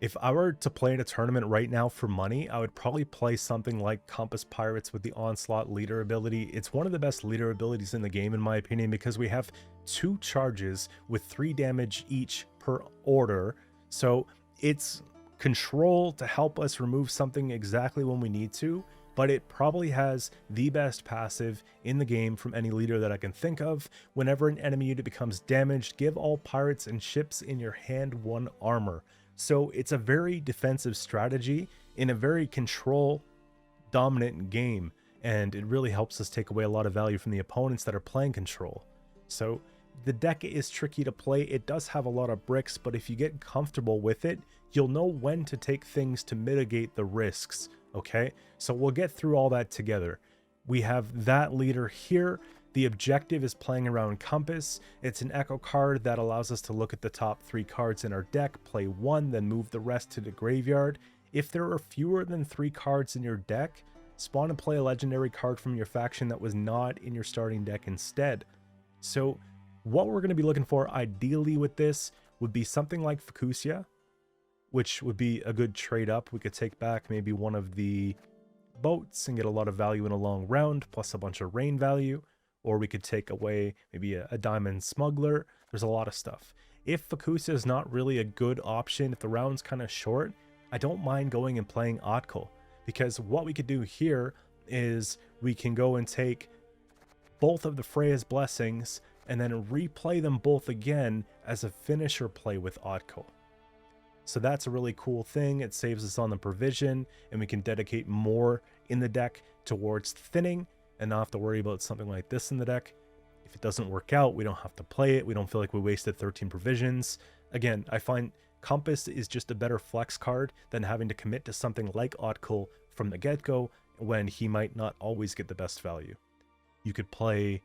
If I were to play in a tournament right now for money, I would probably play something like Compass Pirates with the Onslaught leader ability. It's one of the best leader abilities in the game, in my opinion, because we have 2 charges with 3 damage each per order. So it's control to help us remove something exactly when we need to, but it probably has the best passive in the game from any leader that I can think of. Whenever an enemy unit becomes damaged, give all pirates and ships in your hand 1 armor. So it's a very defensive strategy in a very control dominant game, and it really helps us take away a lot of value from the opponents that are playing control. So the deck is tricky to play. It does have a lot of bricks, but if you get comfortable with it, you'll know when to take things to mitigate the risks, okay? So we'll get through all that together. We have that leader here. The objective is playing around Compass. It's an echo card that allows us to look at the top 3 cards in our deck, play 1, then move the rest to the graveyard. If there are fewer than 3 cards in your deck, spawn and play a legendary card from your faction that was not in your starting deck instead. So what we're going to be looking for ideally with this would be something like Fucusya, which would be a good trade up. We could take back maybe one of the boats and get a lot of value in a long round, plus a bunch of rain value. Or we could take away maybe a diamond smuggler. There's a lot of stuff. If Fucusya is not really a good option, if the round's kind of short, I don't mind going and playing Otkell, because what we could do here is we can go and take both of the Freya's blessings and then replay them both again as a finisher play with Otkell. So that's a really cool thing. It saves us on the provision, and we can dedicate more in the deck towards thinning and not have to worry about something like this in the deck. If it doesn't work out, we don't have to play it. We don't feel like we wasted 13 provisions. Again, I find Compass is just a better flex card than having to commit to something like Otkell from the get-go when he might not always get the best value. You could play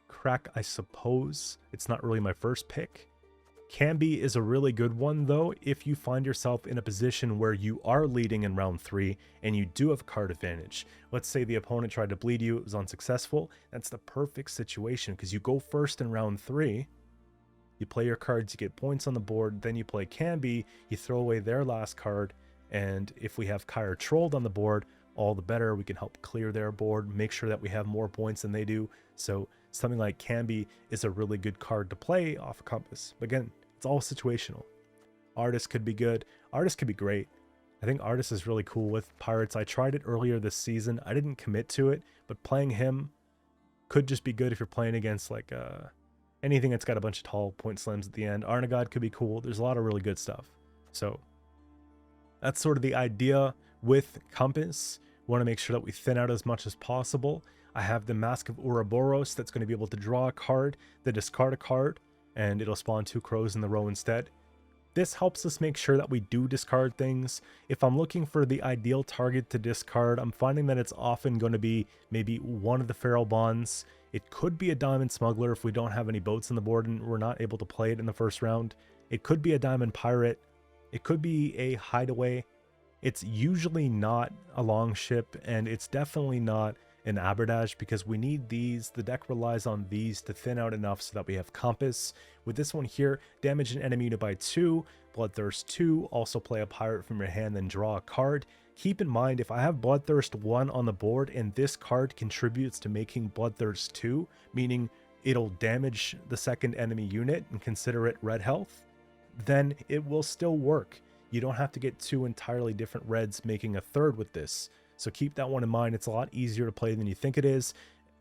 Crach, I suppose. It's not really my first pick. Camby is a really good one, though, if you find yourself in a position where you are leading in round 3 and you do have card advantage. Let's say the opponent tried to bleed you, it was unsuccessful. That's the perfect situation, because you go first in round 3, you play your cards, you get points on the board, then you play Camby, you throw away their last card, and if we have Kyre trolled on the board, all the better. We can help clear their board, make sure that we have more points than they do. So something like Camby is a really good card to play off of Compass. But again, it's all situational. Artist could be good. Artist could be great. I think Artist is really cool with Pirates. I tried it earlier this season. I didn't commit to it, but playing him could just be good if you're playing against like anything that's got a bunch of tall point slams at the end. Arnagod could be cool. There's a lot of really good stuff. So that's sort of the idea with Compass. We want to make sure that we thin out as much as possible. I have the Mask of Ouroboros that's going to be able to draw a card, then discard a card, and it'll spawn 2 crows in the row instead. This helps us make sure that we do discard things. If I'm looking for the ideal target to discard, I'm finding that it's often going to be maybe one of the Feral Bonds. It could be a Diamond Smuggler if we don't have any boats on the board and we're not able to play it in the first round. It could be a Diamond Pirate. It could be a Hideaway. It's usually not a Longship, and it's definitely not an Aberdash, because we need these. The deck relies on these to thin out enough so that we have Compass. With this one here, damage an enemy unit by 2, Bloodthirst 2, also play a pirate from your hand, then draw a card. Keep in mind, if I have Bloodthirst 1 on the board and this card contributes to making Bloodthirst 2, meaning it'll damage the second enemy unit and consider it red health, then it will still work. You don't have to get 2 entirely different reds making a third with this. So keep that one in mind. It's a lot easier to play than you think it is.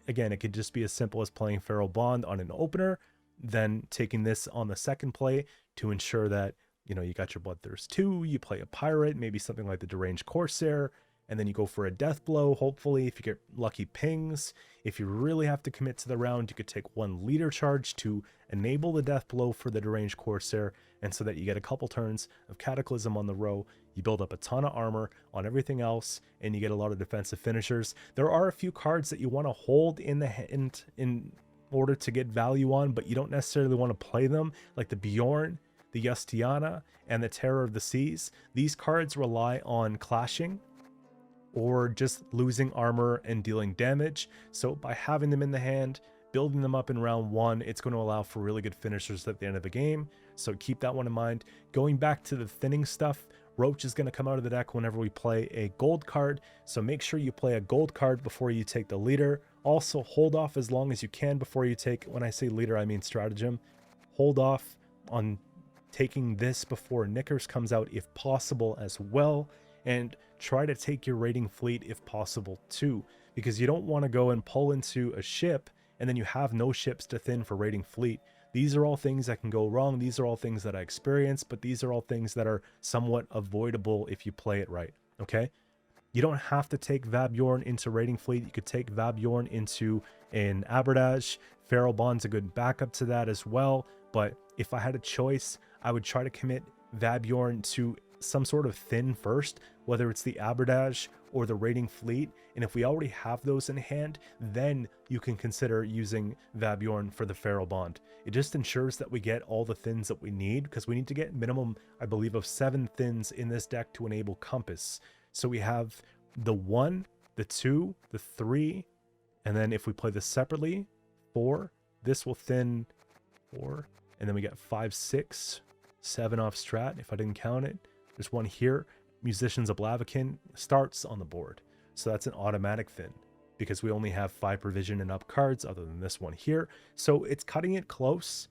Again, it could just be as simple as playing Feral Bond on an opener, then taking this on the second play to ensure that, you know, you got your Bloodthirst 2, you play a pirate, maybe something like the Deranged Corsair, and then you go for a death blow, hopefully, if you get lucky pings. If you really have to commit to the round, you could take 1 leader charge to enable the death blow for the Deranged Corsair, and so that you get a couple turns of Cataclysm on the row, you build up a ton of armor on everything else, and you get a lot of defensive finishers. There are a few cards that you want to hold in the hand in order to get value on, but you don't necessarily want to play them, like the Bjorn, the Justiana, and the Terror of the Seas. These cards rely on clashing or just losing armor and dealing damage. So by having them in the hand, building them up in round 1, it's going to allow for really good finishers at the end of the game. So keep that one in mind. Going back to the thinning stuff, Roach is going to come out of the deck whenever we play a gold card, so make sure you play a gold card before you take the leader. Also, hold off as long as you can before you take, when I say leader, I mean stratagem. Hold off on taking this before Knickers comes out if possible as well, and try to take your raiding fleet if possible too, because you don't want to go and pull into a ship and then you have no ships to thin for raiding fleet. These are all things that can go wrong. These are all things that I experienced, but these are all things that are somewhat avoidable if you play it right, okay? You don't have to take Vabjorn into raiding fleet. You could take Vabjorn into an Aberdage. Feral Bond's a good backup to that as well, but if I had a choice, I would try to commit Vabjorn to some sort of thin first, whether it's the Aberdage or the raiding fleet, and if we already have those in hand, then you can consider using Vabjorn for the Feral Bond. It just ensures that we get all the thins that we need, because we need to get minimum, I believe, of 7 thins in this deck to enable Compass. So we have the 1, the 2, the 3, and then if we play this separately, 4, this will thin 4, and then we get 5, 6, 7 off strat if I didn't count it. There's one here. Musicians of Blaviken starts on the board. So that's an automatic thin because we only have 5 provision and up cards other than this one here. So it's cutting it close,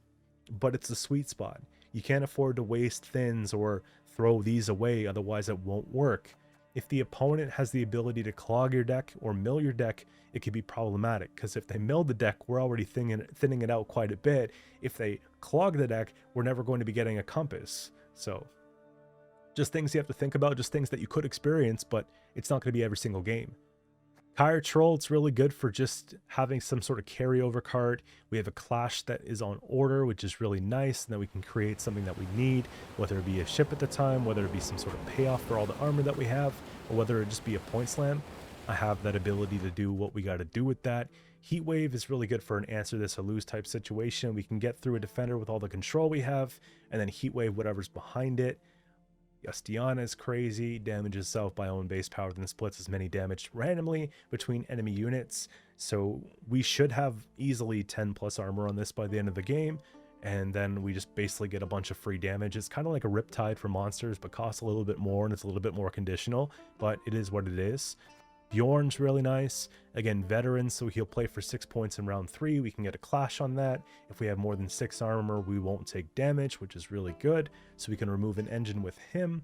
but it's a sweet spot. You can't afford to waste thins or throw these away, otherwise it won't work. If the opponent has the ability to clog your deck or mill your deck, it could be problematic, because if they mill the deck, we're already thinning it out quite a bit. If they clog the deck, we're never going to be getting a Compass. So just things you have to think about, just things that you could experience, but it's not going to be every single game. Kyre Troll, it's really good for just having some sort of carryover card. We have a Clash that is on order, which is really nice, and then we can create something that we need, whether it be a ship at the time, whether it be some sort of payoff for all the armor that we have, or whether it just be a point slam. I have that ability to do what we got to do with that. Heat Wave is really good for an answer this or lose type situation. We can get through a defender with all the control we have, and then Heat Wave whatever's behind it. Yastiana is crazy, damages itself by own base power, then splits as many damage randomly between enemy units. So we should have easily 10 plus armor on this by the end of the game, and then we just basically get a bunch of free damage. It's kind of like a Riptide for monsters, but costs a little bit more and it's a little bit more conditional, but it is what it is. Bjorn's really nice. Again, veteran, so he'll play for 6 points in round 3. We can get a Clash on that. If we have more than 6 armor, we won't take damage, which is really good. So we can remove an engine with him.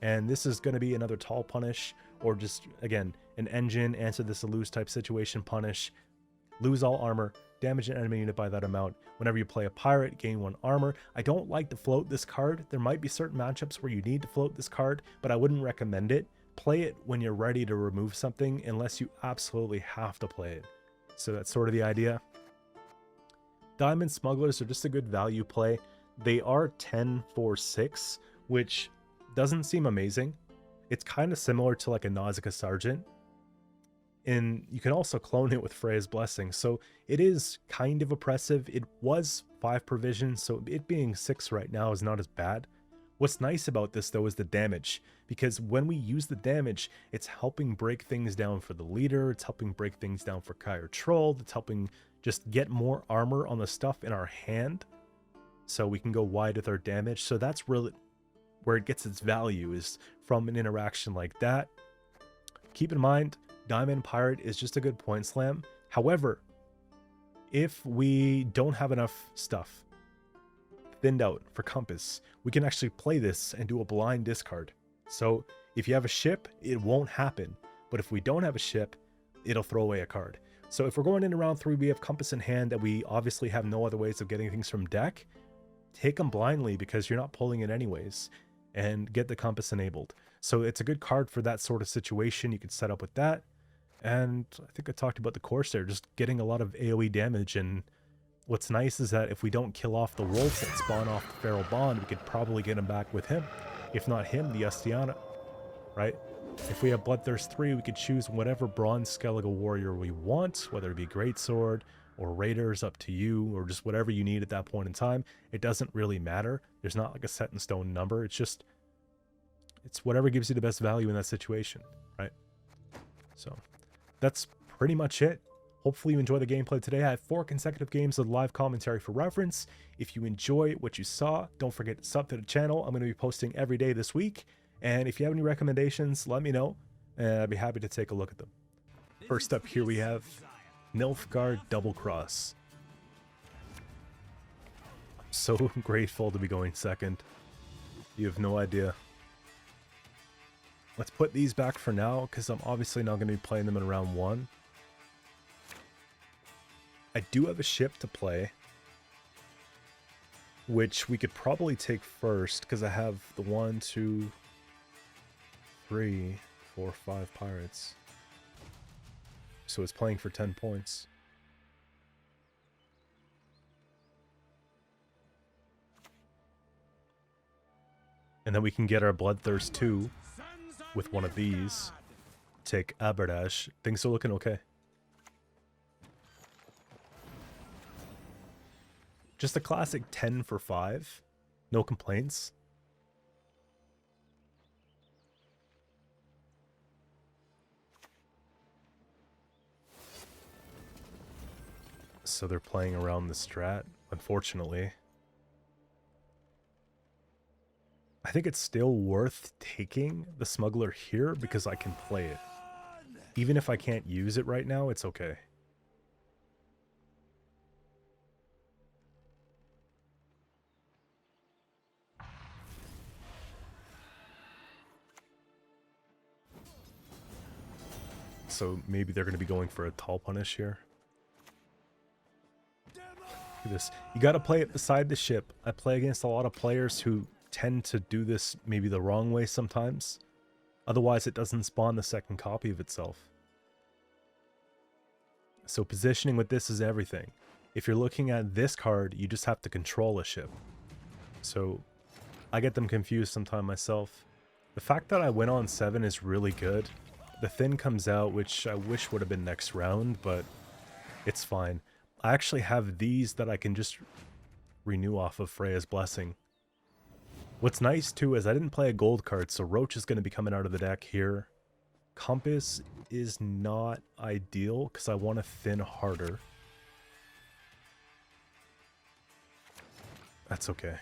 And this is going to be another tall punish, or just, again, an engine, answer this a lose type situation punish. Lose all armor, damage an enemy unit by that amount. Whenever you play a pirate, gain 1 armor. I don't like to float this card. There might be certain matchups where you need to float this card, but I wouldn't recommend it. Play it when you're ready to remove something, unless you absolutely have to play it. So that's sort of the idea. Diamond Smugglers are just a good value play. They are 10 for 6, which doesn't seem amazing. It's kind of similar to like a Nausicaa Sergeant. And you can also clone it with Freya's Blessing. So it is kind of oppressive. It was 5 provision, so it being 6 right now is not as bad. What's nice about this, though, is the damage, because when we use the damage, it's helping break things down for the leader, it's helping break things down for Kyre Troll, it's helping just get more armor on the stuff in our hand, so we can go wide with our damage. So that's really where it gets its value, is from an interaction like that. Keep in mind, Diamond Pirate is just a good point slam. However, if we don't have enough stuff thinned out for Compass, we can actually play this and do a blind discard. So if you have a ship, it won't happen, but if we don't have a ship, it'll throw away a card. So if we're going into round 3, we have Compass in hand, and we obviously have no other ways of getting things from deck, take them blindly because you're not pulling it anyways, and get the Compass enabled. So it's a good card for that sort of situation. You could set up with that. And I think I talked about the Corsair, just getting a lot of AoE damage. And what's nice is that if we don't kill off the wolves that spawn off the Feral Bond, we could probably get him back with him. If not him, the Yastiana, right? If we have Bloodthirst 3, we could choose whatever bronze Skellige warrior we want, whether it be Greatsword or Raiders, up to you, or just whatever you need at that point in time. It doesn't really matter. There's not like a set in stone number. It's just, it's whatever gives you the best value in that situation, right? So that's pretty much it. Hopefully you enjoy the gameplay today. I have 4 consecutive games of live commentary for reference. If you enjoy what you saw, don't forget to sub to the channel. I'm going to be posting every day this week. And if you have any recommendations, let me know, and I'd be happy to take a look at them. First up here we have Nilfgaard Double Cross. So grateful to be going second. You have no idea. Let's put these back for now, because I'm obviously not going to be playing them in round 1. I do have a ship to play, which we could probably take first, because I have the 1, 2, 3, 4, 5 pirates. So it's playing for 10 points. And then we can get our Bloodthirst 2 with one of these. Take Aberdash. Things are looking okay. Just a classic 10 for 5. No complaints. So they're playing around the strat, unfortunately. I think it's still worth taking the smuggler here because I can play it. Even if I can't use it right now, it's okay. So maybe they're going to be going for a tall punish here. Look at this. You got to play it beside the ship. I play against a lot of players who tend to do this maybe the wrong way sometimes. Otherwise it doesn't spawn the second copy of itself. So positioning with this is everything. If you're looking at this card, you just have to control a ship. So I get them confused sometimes myself. The fact that I went on 7 is really good. The Thin comes out, which I wish would have been next round, but it's fine. I actually have these that I can just renew off of Freya's Blessing. What's nice too is I didn't play a gold card, so Roach is going to be coming out of the deck here. Compass is not ideal because I want to thin harder. That's okay.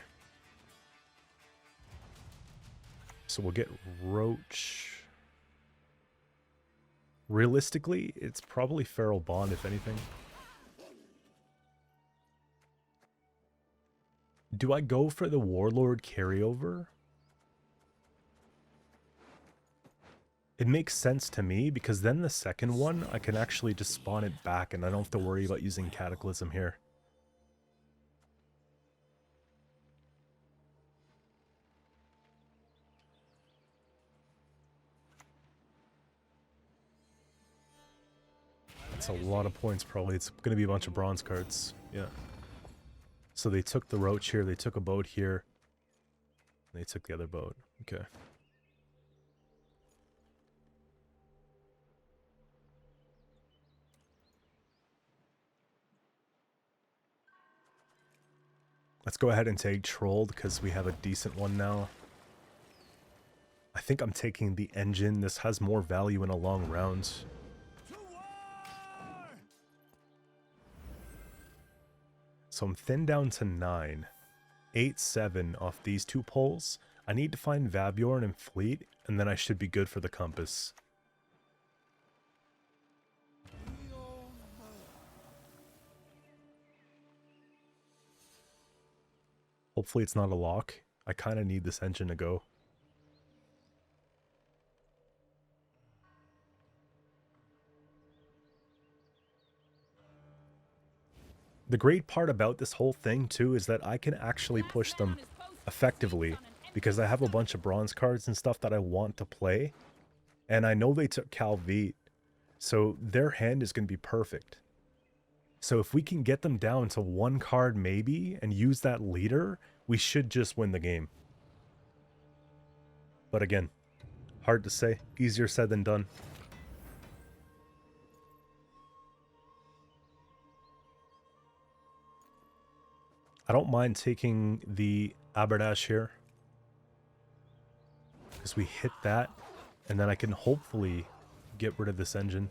So we'll get Roach. Realistically, it's probably Feral Bond if anything. Do I go for the Warlord carryover? It makes sense to me because then the second one, I can actually just spawn it back and I don't have to worry about using Cataclysm here. That's a lot of points probably. It's going to be a bunch of bronze cards. Yeah. So they took the Roach here, they took a boat here, they took the other boat. Okay. Let's go ahead and take Trolled because we have a decent one now. I think I'm taking the engine. This has more value in a long round. So I'm thin down to 9. 8, 7 off these 2 poles. I need to find Vabjorn and Fleet, and then I should be good for the Compass. Hopefully it's not a lock. I kind of need this engine to go. The great part about this whole thing too is that I can actually push them effectively because I have a bunch of bronze cards and stuff that I want to play. And I know they took Calvite, so their hand is going to be perfect. So if we can get them down to 1 card maybe and use that leader, we should just win the game. But again, hard to say. Easier said than done. I don't mind taking the Aberdash here, because we hit that, and then I can hopefully get rid of this engine.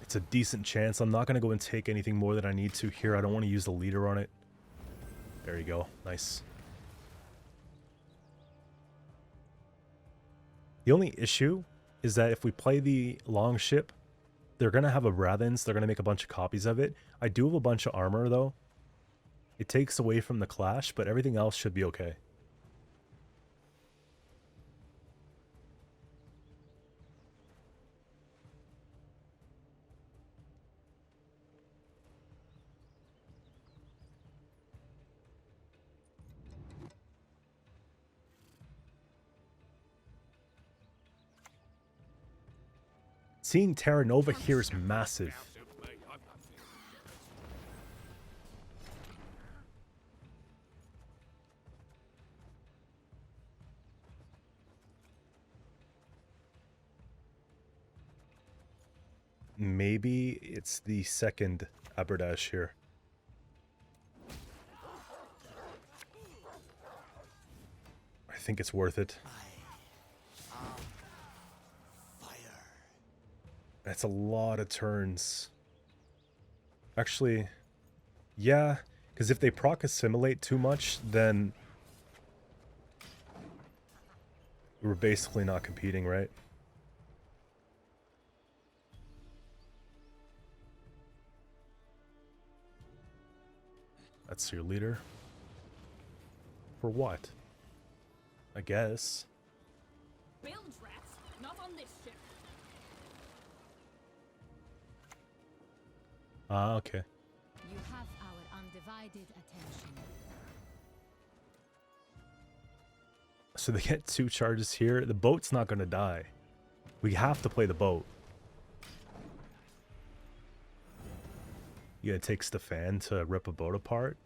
It's a decent chance. I'm not going to go and take anything more than I need to here. I don't want to use the leader on it. There you go. Nice. The only issue is that if we play the long ship, they're going to have a Rathens. They're going to make a bunch of copies of it. I do have a bunch of armor, though. It takes away from the clash, but everything else should be okay. Seeing Terra Nova here is massive. Maybe it's the second Aberdash here. I think it's worth it. That's a lot of turns. Actually, yeah, because if they proc assimilate too much, then we're basically not competing, right? That's your leader. For what? I guess. Build rats, not on this ship. Ah, okay. You have our undivided attention. So they get 2 charges here. The boat's not going to die. We have to play the boat. Yeah, it takes the fan to rip a boat apart.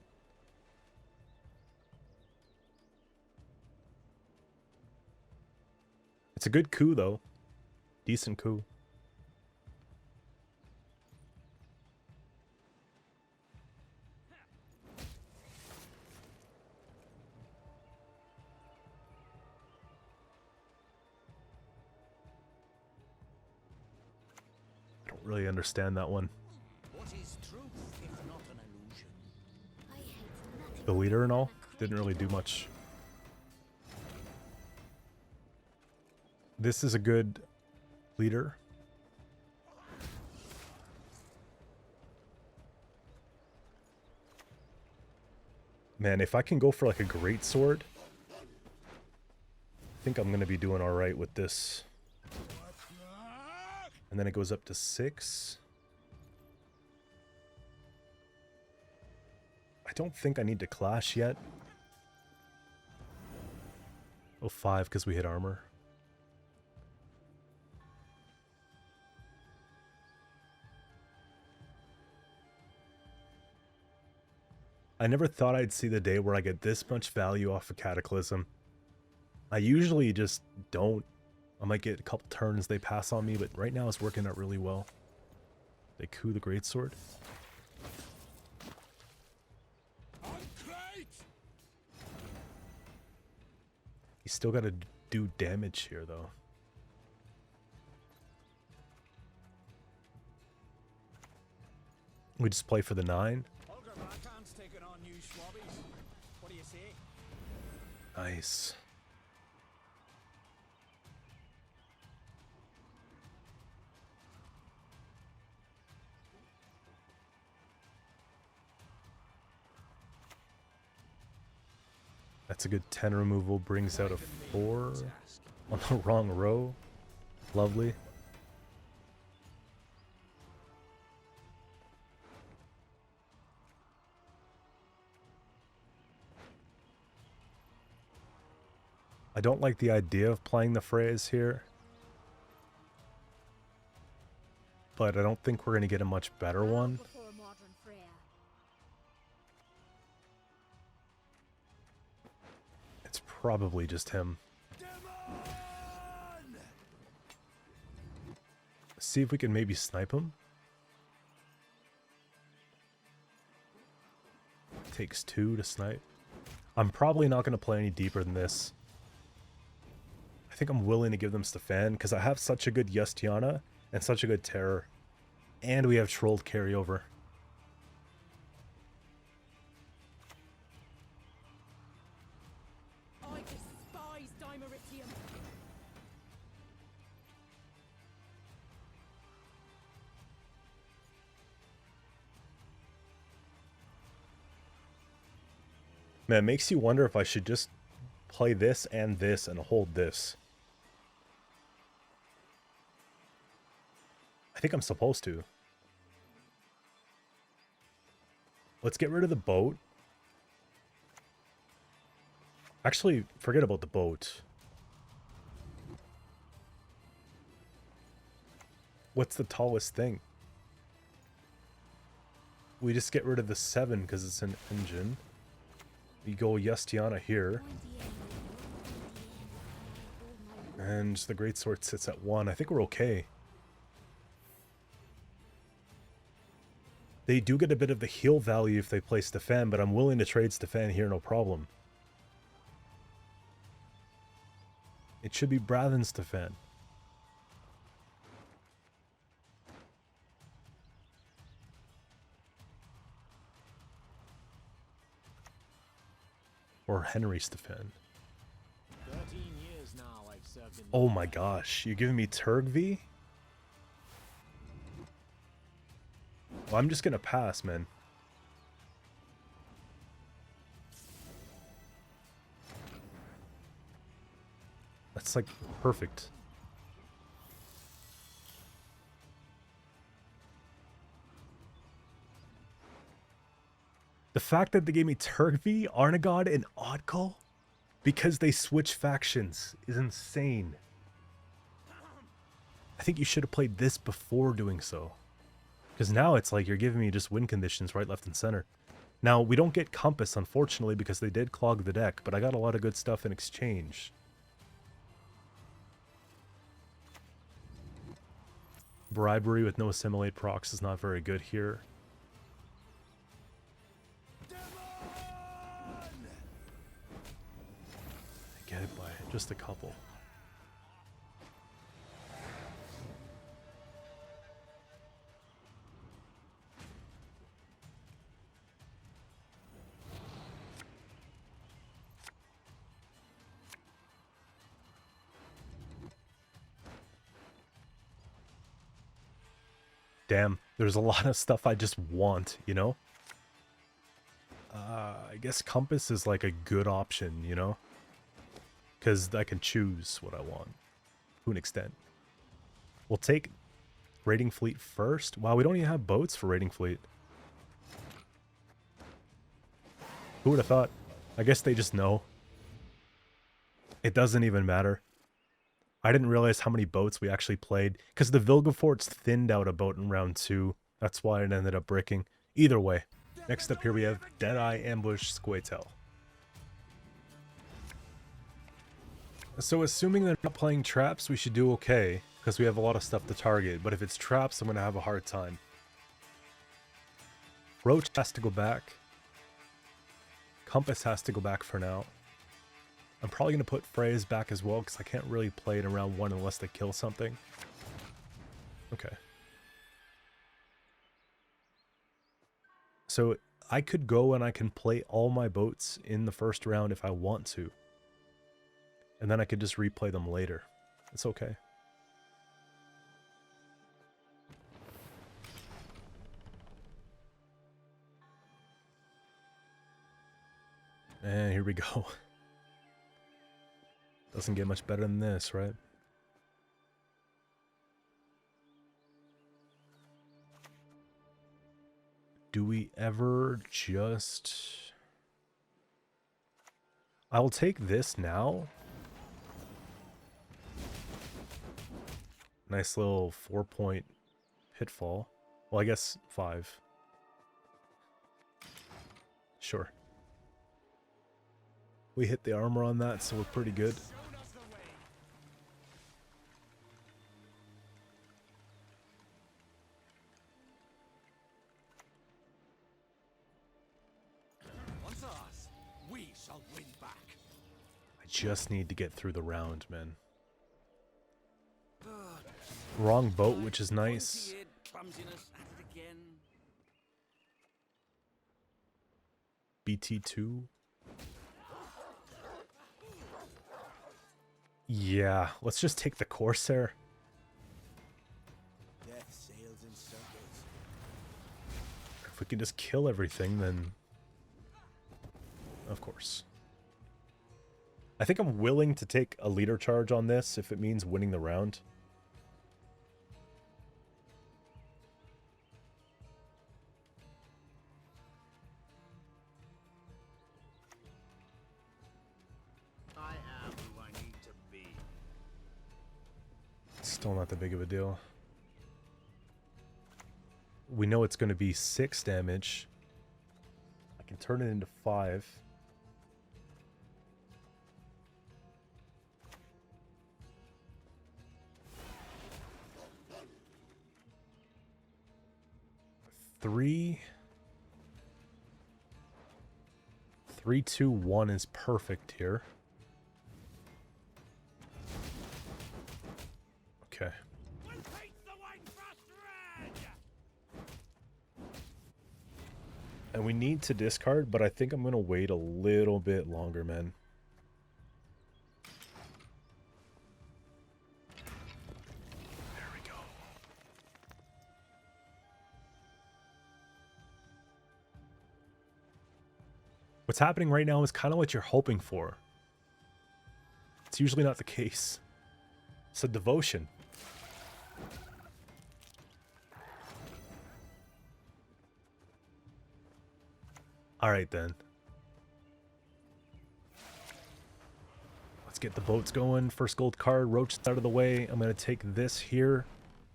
It's a good coup, though. Decent coup. I don't really understand that one. What is truth if not an illusion? The leader and all didn't really do much. This is a good leader. Man, if I can go for like a great sword, I think I'm gonna be doing all right with this. And then it goes up to 6. I don't think I need to clash yet. Oh, 5 because we hit armor. I never thought I'd see the day where I get this much value off of Cataclysm. I usually just don't. I might get a couple turns, they pass on me, but right now it's working out really well. They coup the greatsword. He's still got to do damage here, though. We just play for the 9. Holger Blackhand's taking on new swabbies. What do you say? Nice. That's a good 10 removal, brings out a 4 on the wrong row. Lovely. I don't like the idea of playing the phrase here, but I don't think we're going to get a much better one. It's probably just him. See if we can maybe snipe him. Takes 2 to snipe. I'm probably not going to play any deeper than this. I think I'm willing to give them Stefan because I have such a good Yustiana and such a good Terror. And we have trolled carryover. I despise Dimeritium. Man, it makes you wonder if I should just play this and hold this. I think I'm supposed to. Let's get rid of the boat. Actually, forget about the boat. What's the tallest thing? We just get rid of the 7 because it's an engine. We go Yastiana here. And the greatsword sits at 1. I think we're okay. They do get a bit of the heal value if they play Stefan, but I'm willing to trade Stefan here, no problem. It should be Brathen Stefan. Or Henry Stefan. 13 years now I've served in Oh my gosh, you're giving me Turgvi? Well, I'm just gonna pass, man. That's like perfect. The fact that they gave me Turgvi, Arnagod, and Otkell because they switch factions is insane. I think you should have played this before doing so. Because now it's like you're giving me just win conditions right, left, and center. Now, we don't get Compass, unfortunately, because they did clog the deck, but I got a lot of good stuff in exchange. Bribery with no assimilate procs is not very good here. I get it by just a couple. Damn, there's a lot of stuff I just want, you know? I guess Compass is like a good option, you know? Because I can choose what I want, to an extent. We'll take Raiding Fleet first. Wow, we don't even have boats for Raiding Fleet. Who would have thought? I guess they just know. It doesn't even matter. I didn't realize how many boats we actually played, because the Vilgefortz thinned out a boat in round 2. That's why it ended up breaking. Either way. Next up here we have Deadeye Ambush Scoia'tael. So assuming they're not playing traps, we should do okay, because we have a lot of stuff to target, but if it's traps, I'm going to have a hard time. Roach has to go back. Compass has to go back for now. I'm probably going to put Freya's back as well, because I can't really play it in round 1 unless they kill something. Okay. So I could go and I can play all my boats in the first round if I want to. And then I could just replay them later. It's okay. And here we go. Doesn't get much better than this, right? Do we ever just... I will take this now. Nice little 4-point pitfall. Well, I guess 5. Sure. We hit the armor on that, so we're pretty good. I just need to get through the round, man. Wrong boat, which is nice. Clumsiness at it again. BT2. Yeah, let's just take the Corsair. Death sails in circles. If we can just kill everything, then... Of course. I think I'm willing to take a leader charge on this if it means winning the round. I am who I need to be. Still not that big of a deal. We know it's going to be 6 damage. I can turn it into 5. Three, 2, 1 is perfect here. Okay. We'll take the white frost red. And we need to discard, but I think I'm going to wait a little bit longer, man. There we go. What's happening right now is kind of what you're hoping for. It's usually not the case. It's a devotion. Alright then. Let's get the boats going. First gold card, Roach out of the way. I'm going to take this here.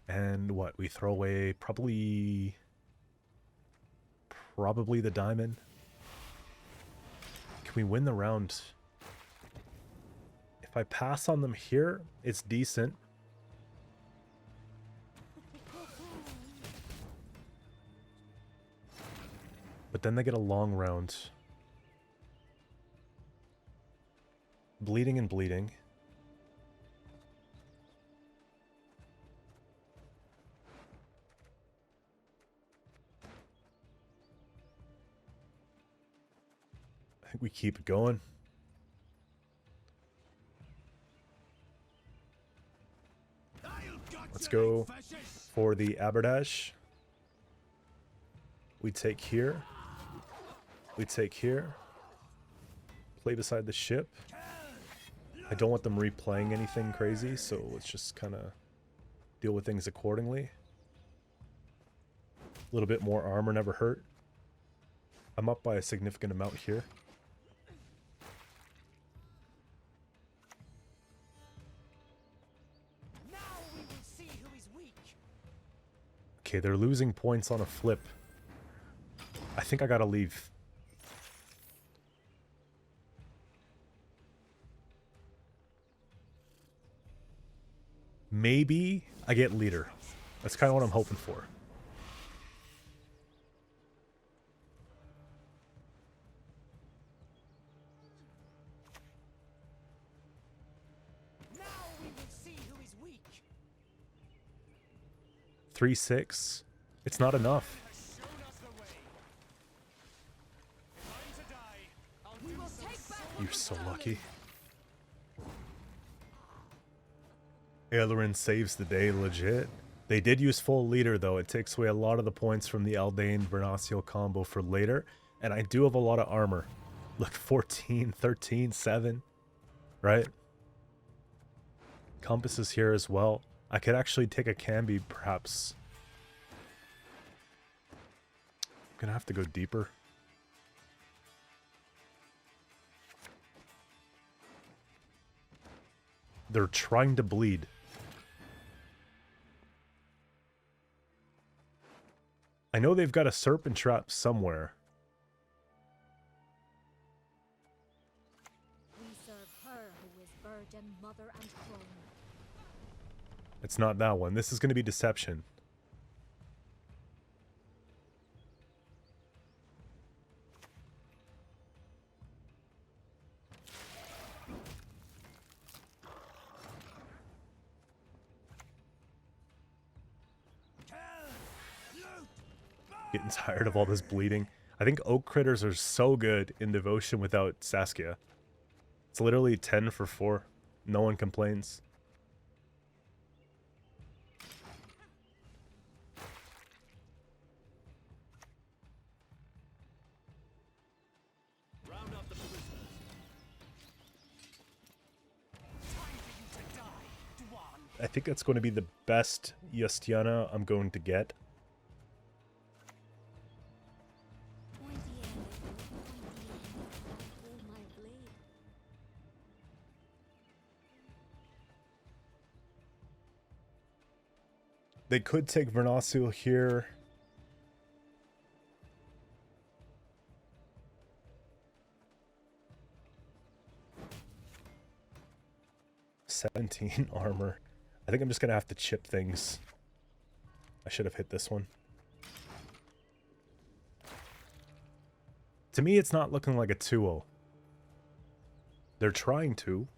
And what? We throw away probably the diamond. Can we win the round? If I pass on them here, it's decent. But then they get a long round. Bleeding and bleeding. I think we keep it going. Let's go for the Aberdash. We take here. We take here. Play beside the ship. I don't want them replaying anything crazy, so let's just kind of deal with things accordingly. A little bit more armor never hurt. I'm up by a significant amount here. Now we will see who is weak. Okay, they're losing points on a flip. I think I gotta leave. Maybe I get leader. That's kind of what I'm hoping for. Now we will see who is weak. 3-6. It's not enough. We will take back. You're so lucky. Aileron saves the day, legit. They did use full leader, though. It takes away a lot of the points from the Aldane Vernacial combo for later. And I do have a lot of armor. Look, 14, 13, 7. Right? Compass is here as well. I could actually take a Cambi, perhaps. I'm gonna have to go deeper. They're trying to bleed. I know they've got a serpent trap somewhere. We serve her who is virgin, mother, and crone. It's not that one. This is going to be deception. Getting tired of all this bleeding. I think oak critters are so good in devotion without Saskia. It's literally 10 for 4. No one complains. Round up the prisoners. Time for you to die, Dwan. I think that's going to be the best Justiana I'm going to get. They could take Vernasil here. $17 armor. I think I'm just gonna have to chip things. I should have hit this one. To me, it's not looking like a 2-0. They're trying to.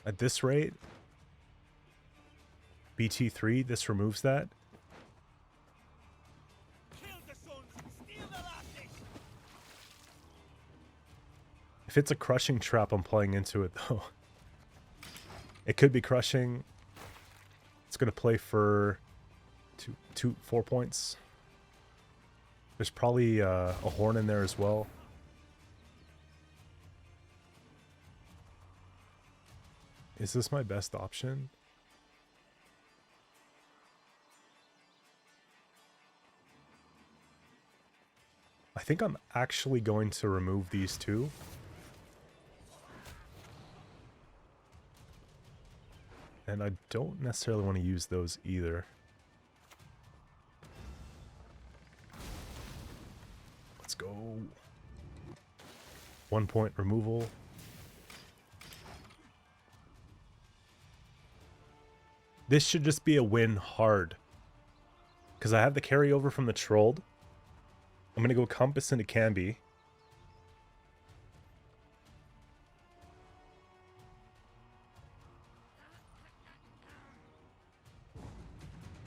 At this rate, BT3, this removes that. If it's a crushing trap, I'm playing into it, though. It could be crushing. It's going to play for 4 points. There's probably a horn in there as well. Is this my best option? I think I'm actually going to remove these two. And I don't necessarily want to use those either. Let's go. 1 point removal. This should just be a win hard. Because I have the carryover from the Trolled. I'm going to go Compass into Canby.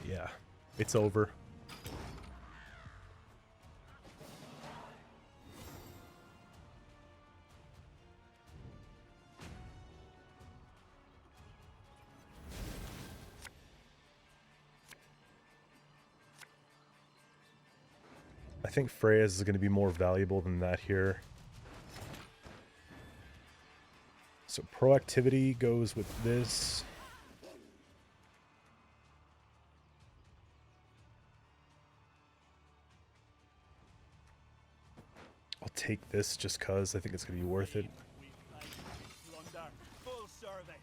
Yeah, it's over. I think Freya's is going to be more valuable than that here. So proactivity goes with this. I'll take this just cause I think it's going to be worth it. Full service.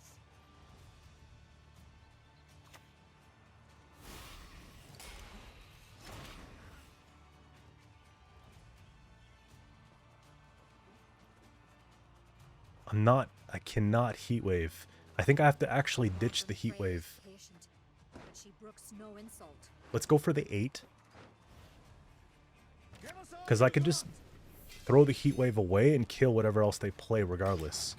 I cannot heat wave. I think I have to actually ditch the heat wave. Let's go for the 8. Because I could just throw the heat wave away and kill whatever else they play regardless.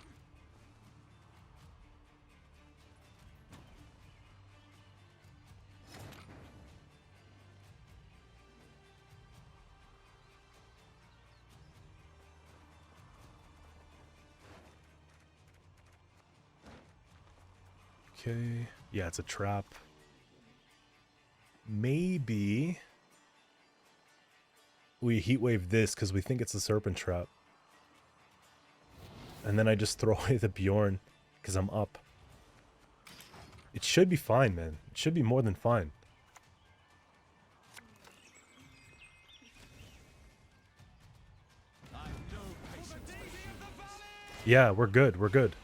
Okay, yeah, it's a trap. Maybe we heatwave this because we think it's a serpent trap. And then I just throw away the Bjorn because I'm up. It should be fine, man. It should be more than fine. Yeah, we're good. We're good.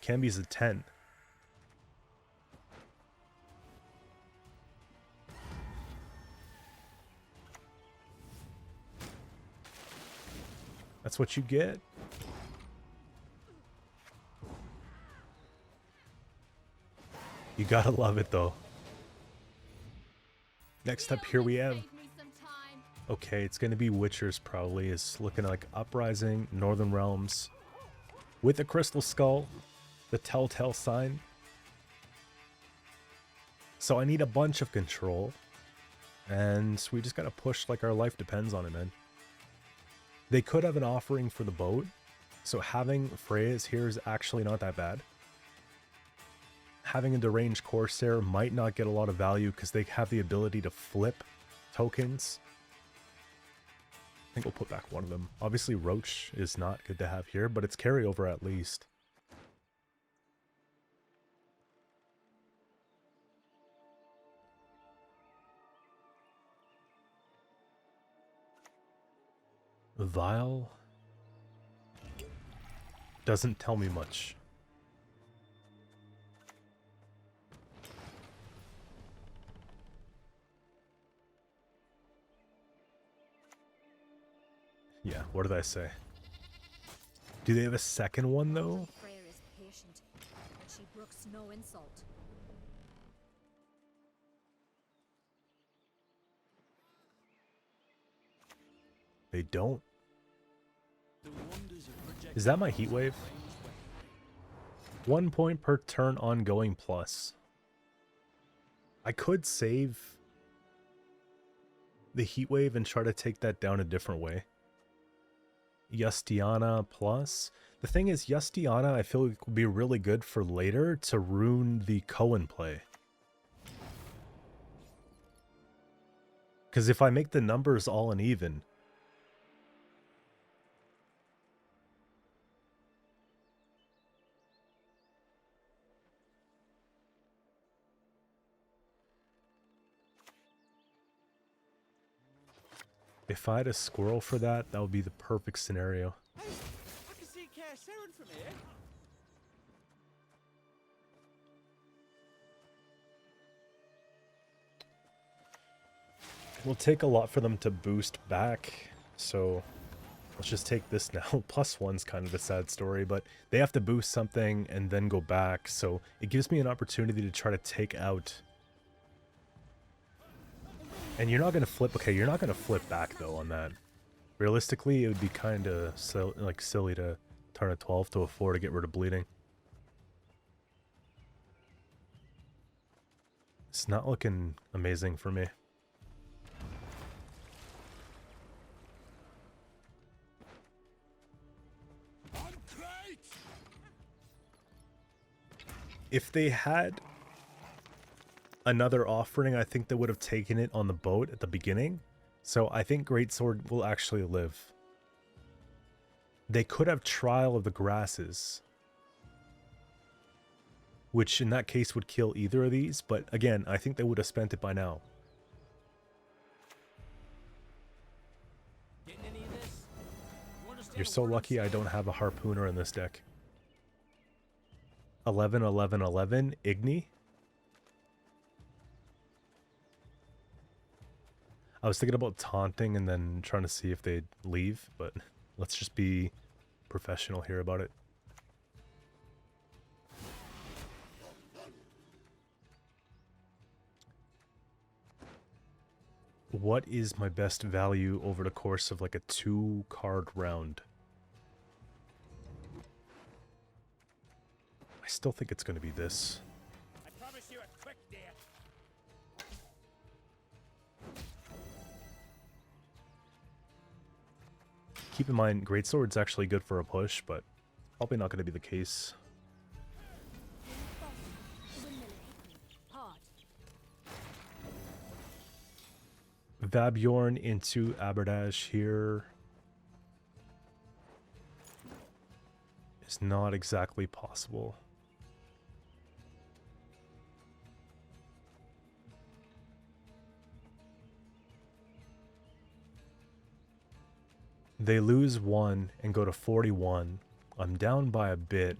Canby's a 10. That's what you get. You gotta love it though. Next up here we have Okay, it's going to be Witchers probably. It's looking like Uprising, Northern Realms, with a Crystal Skull, the Telltale Sign. So I need a bunch of control, and we just got to push like our life depends on it, man. They could have an offering for the boat, so having Freya's here is actually not that bad. Having a deranged Corsair might not get a lot of value because they have the ability to flip tokens. I think we'll put back one of them. Obviously, Roach is not good to have here, but it's carryover at least. Vile doesn't tell me much. Yeah, what did I say? Do they have a second one though? Freya is patient, and she brooks no insult. They don't. Is that my heat wave? 1 point per turn ongoing plus. I could save the heat wave and try to take that down a different way. Yustiana plus. The thing is, Yustiana I feel like would be really good for later to ruin the Cohen play. Because if I make the numbers all uneven, if I had a squirrel for that, that would be the perfect scenario. Hey, I can see Qcento from here. It'll take a lot for them to boost back, so let's just take this now. Plus one's kind of a sad story, but they have to boost something and then go back, so it gives me an opportunity to try to take out. And you're not going to flip, okay, you're not going to flip back though on that. Realistically, it would be kind of silly to turn a 12 to a 4 to get rid of bleeding. It's not looking amazing for me. If they had another offering, I think they would have taken it on the boat at the beginning. So I think Greatsword will actually live. They could have Trial of the Grasses, which in that case would kill either of these. But again, I think they would have spent it by now. Getting any of this? You understand You're a so word I'm lucky I saying? don't have a Harpooner in this deck. 11, 11, 11, Igni. I was thinking about taunting and then trying to see if they'd leave, but let's just be professional here about it. What is my best value over the course of like a 2-card round? I still think it's going to be this. I promise you a quick death. Keep in mind, Greatsword's actually good for a push, but probably not going to be the case. Vabjorn into Aberdash here is not exactly possible. They lose 1 and go to 41. I'm down by a bit.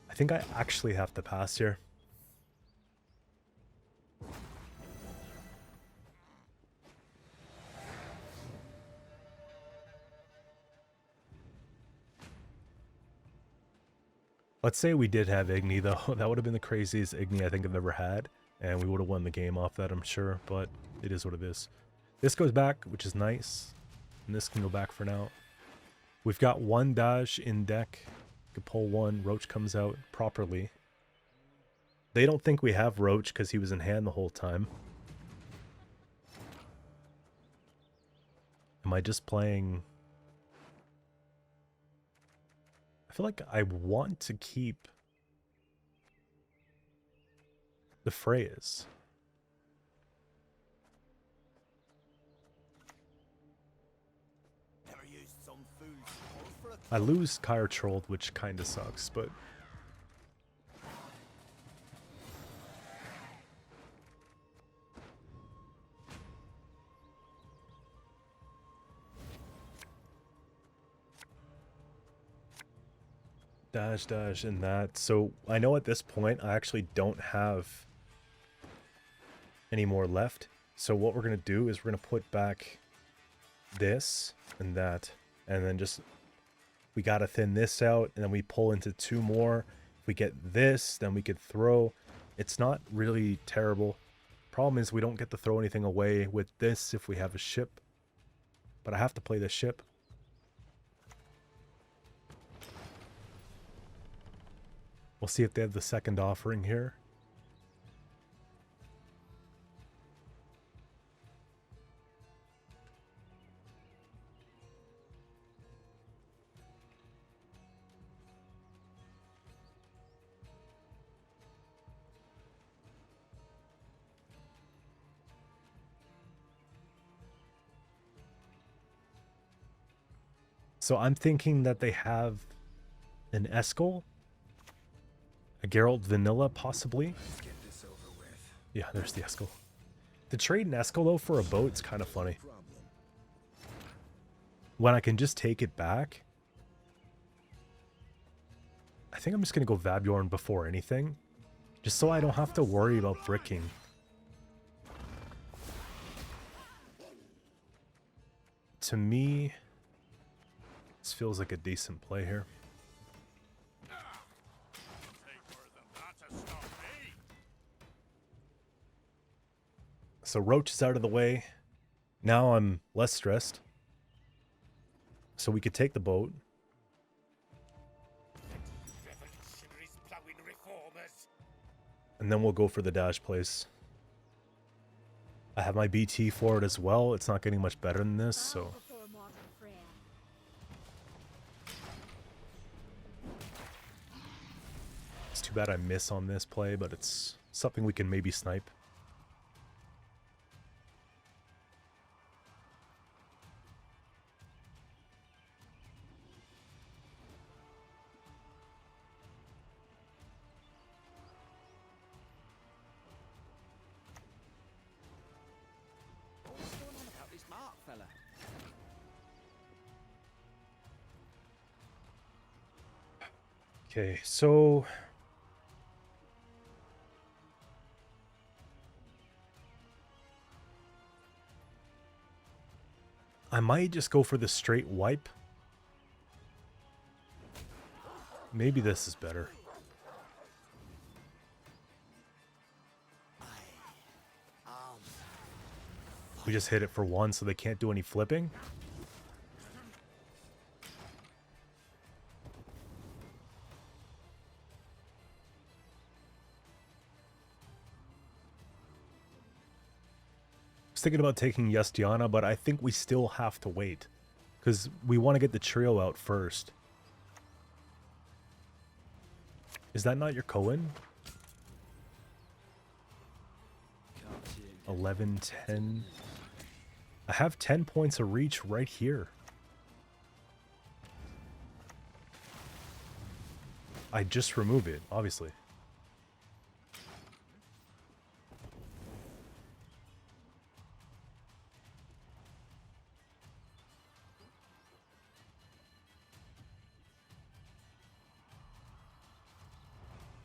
I think I actually have to pass here. Let's say we did have Igni though. That would have been the craziest Igni I think I've ever had. And we would have won the game off that, I'm sure. But it is what it is. This goes back, which is nice. And this can go back for now. We've got one dash in deck. We can pull one. Roach comes out properly. They don't think we have Roach because he was in hand the whole time. Am I just playing... I feel like I want to keep the Freyas. I lose Kyre Trolled, which kind of sucks, but... Dash, dash, and that. So I know at this point I actually don't have any more left. So what we're going to do is we're going to put back this and that. And then just... We got to thin this out, and then we pull into two more. If we get this, then we could throw. It's not really terrible. Problem is we don't get to throw anything away with this if we have a ship. But I have to play this ship. We'll see if they have the second offering here. So I'm thinking that they have an Eskel, a Geralt Vanilla possibly. Let's get this over with. Yeah, there's the Eskel. To trade an Eskel though for a boat is kind of funny. When I can just take it back. I think I'm just going to go Vabjorn before anything. Just so I don't have to worry about bricking. To me... This feels like a decent play here. So Roach is out of the way. Now I'm less stressed. So we could take the boat. And then we'll go for the dash place. I have my BT for it as well. It's not getting much better than this, so... Too bad I miss on this play, but it's something we can maybe snipe. What's going on about this Mark fella? Okay, so... I might just go for the straight wipe. Maybe this is better. We just hit it for one, so they can't do any flipping. Thinking about taking Yestiana, but I think we still have to wait because we want to get the trio out first. Is that not your Cohen? 11, 10. I have 10 points of reach right here. I just remove it, obviously.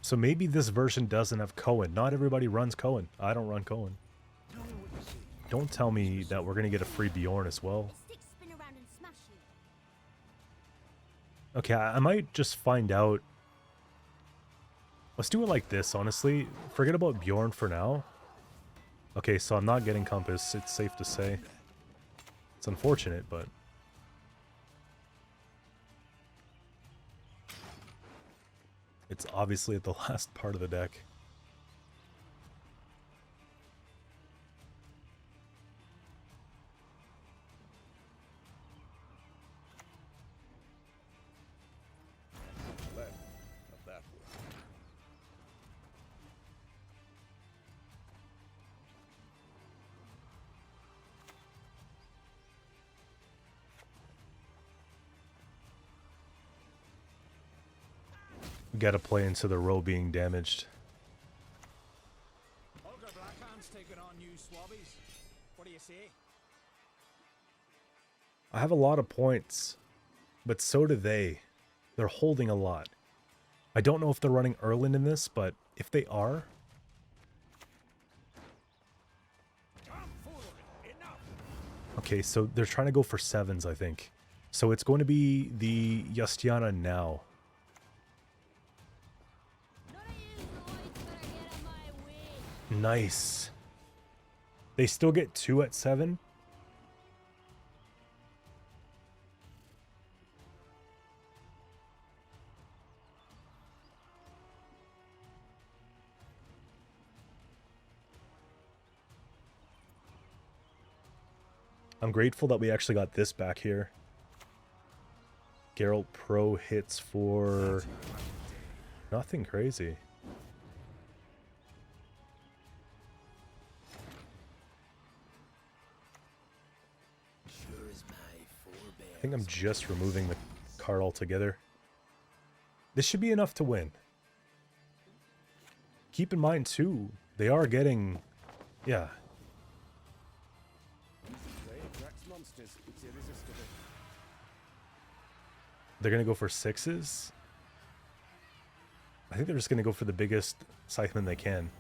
So maybe this version doesn't have Cohen. Not everybody runs Cohen. I don't run Cohen. Don't tell me that we're going to get a free Bjorn as well. Okay, I might just find out. Let's do it like this, honestly. Forget about Bjorn for now. Okay, so I'm not getting Compass. It's safe to say. It's unfortunate, but it's obviously at the last part of the deck. Gotta play into the row being damaged. Holger Blackhand's taking on new swabbies. What do you say? I have a lot of points, but so do they. They're holding a lot. I don't know if they're running Erland in this, but if they are... Okay, so they're trying to go for 7s, I think. So it's going to be the Justiana now. Nice. They still get 2 at 7. I'm grateful that we actually got this back here. Geralt Pro hits for nothing crazy. I think I'm just removing the card altogether. This should be enough to win. Keep in mind, too, they are getting... Yeah. They're going to go for 6s. I think they're just going to go for the biggest Scytheman they can.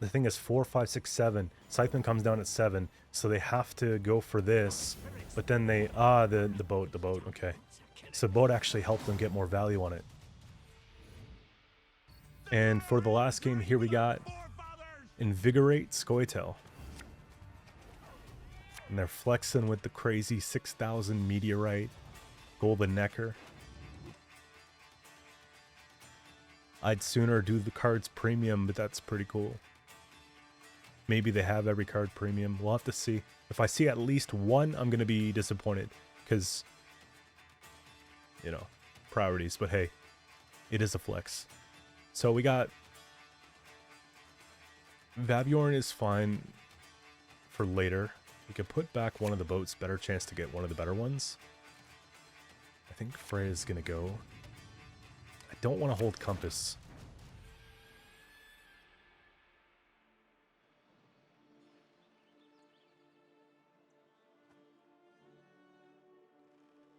The thing is 4, 5, 6, 7. Scytheman comes down at 7, so they have to go for this. But then they... the boat, okay. So the boat actually helped them get more value on it. And for the last game here we got Invigorate Scoia'tael. And they're flexing with the crazy 6,000 meteorite golden necker. I'd sooner do the cards premium, but that's pretty cool. Maybe they have every card premium. We'll have to see. If I see at least one, I'm going to be disappointed. Because, you know, priorities. But hey, it is a flex. So we got... Vabjorn is fine for later. We could put back one of the boats. Better chance to get one of the better ones. I think Freya's going to go. I don't want to hold Compass.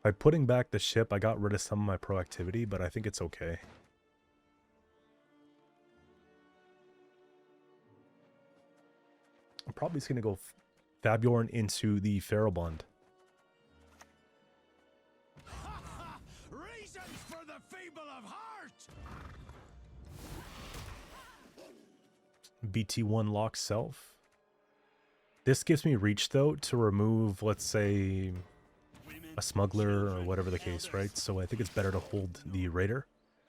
By putting back the ship, I got rid of some of my proactivity, but I think it's okay. I'm probably just going to go Vabjorn into the Ferrobond. Reasons for the feeble of heart. BT1 lock self. This gives me reach, though, to remove, let's say... a smuggler or whatever the case, right? So I think it's better to hold the raider.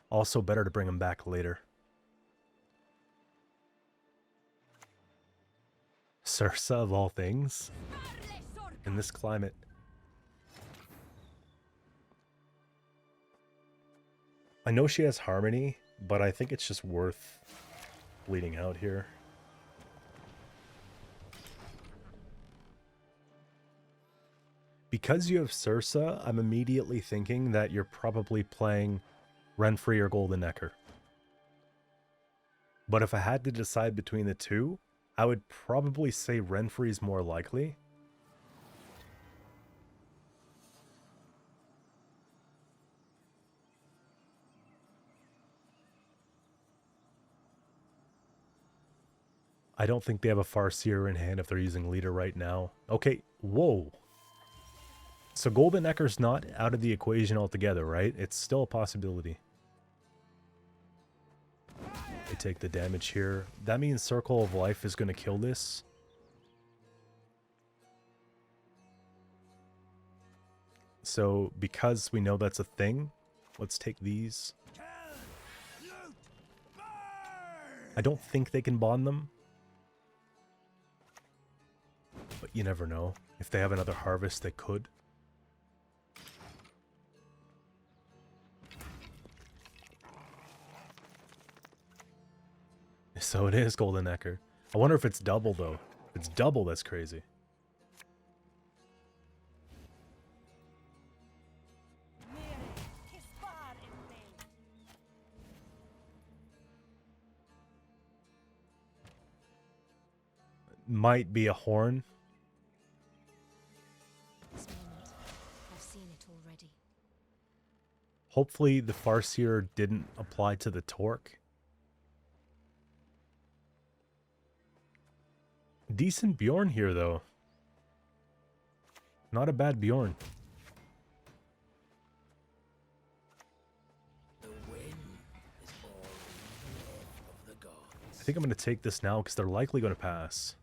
Also better to bring him back later. Sursa of all things in this climate. I know she has harmony, but I think it's just worth bleeding out here. Because you have Sursa, I'm immediately thinking that you're probably playing Renfrey or Golden Necker. But if I had to decide between the two, I would probably say Renfrey's more likely. I don't think they have a Farseer in hand if they're using Leader right now. Okay, whoa. So Golden Necker's not out of the equation altogether, right? It's still a possibility. I take the damage here. That means Circle of Life is going to kill this. So, because we know that's a thing, let's take these. I don't think they can bond them. But you never know. If they have another harvest, they could. So it is Golden Necker. I wonder if it's double, though. If it's double, that's crazy. Might be a horn. This moment, I've seen it already. Hopefully the Farseer didn't apply to the Torque. Decent Bjorn here, though. Not a bad Bjorn. The wind is all of the gods. I think I'm going to take this now because they're likely going to pass.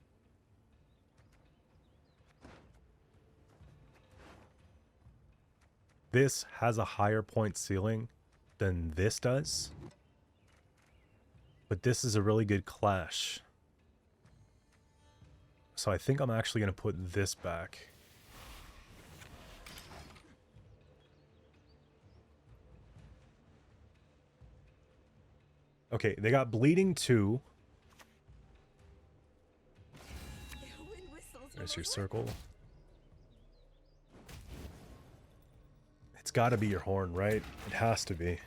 This has a higher point ceiling than this does. But this is a really good clash. So I think I'm actually going to put this back. Okay, they got Bleeding 2. There's your circle. It's got to be your horn, right? It has to be.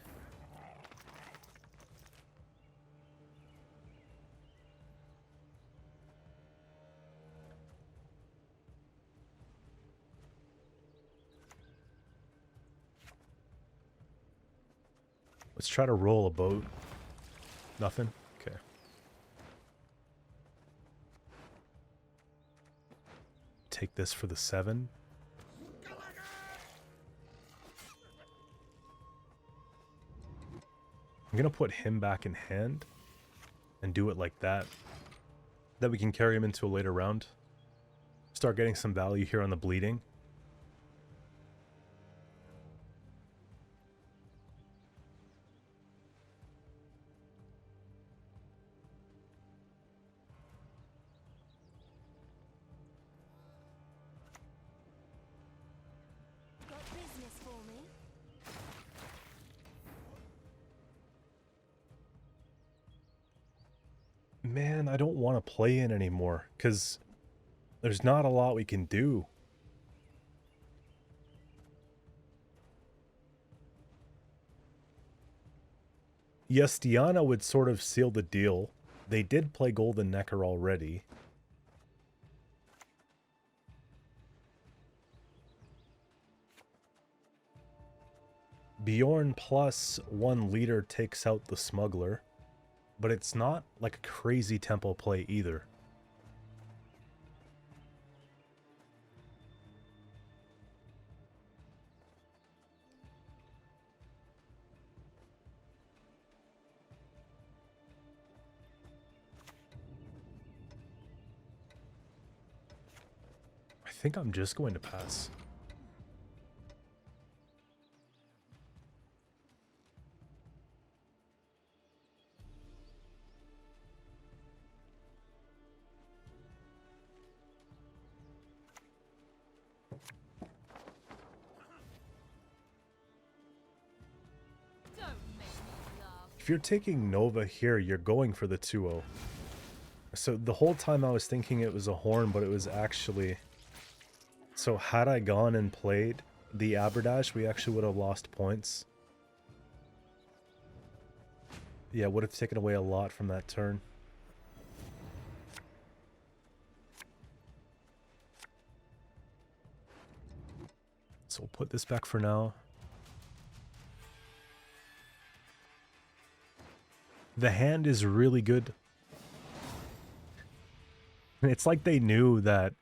Let's try to roll a boat. Nothing? Okay. Take this for the 7. I'm going to put him back in hand and do it like that. That we can carry him into a later round. Start getting some value here on the bleeding. Got business for me? Man, I don't want to play in anymore, because there's not a lot we can do. Yes, Diana would sort of seal the deal. They did play Golden Necker already. Bjorn plus 1 leader takes out the smuggler. But it's not like a crazy tempo play either. I think I'm just going to pass. If you're taking Nova here, you're going for the 2-0. So the whole time I was thinking it was a horn, but it was actually... So had I gone and played the Aberdash, we actually would have lost points. Yeah, would have taken away a lot from that turn. So we'll put this back for now. The hand is really good. It's like they knew that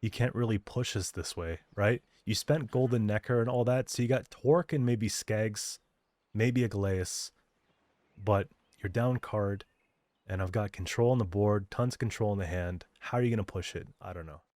you can't really push us this way, right? You spent Golden Necker and all that, so you got Torque and maybe Skags, maybe a Glaeus, but your down card, and I've got control on the board, tons of control in the hand. How are you going to push it? I don't know.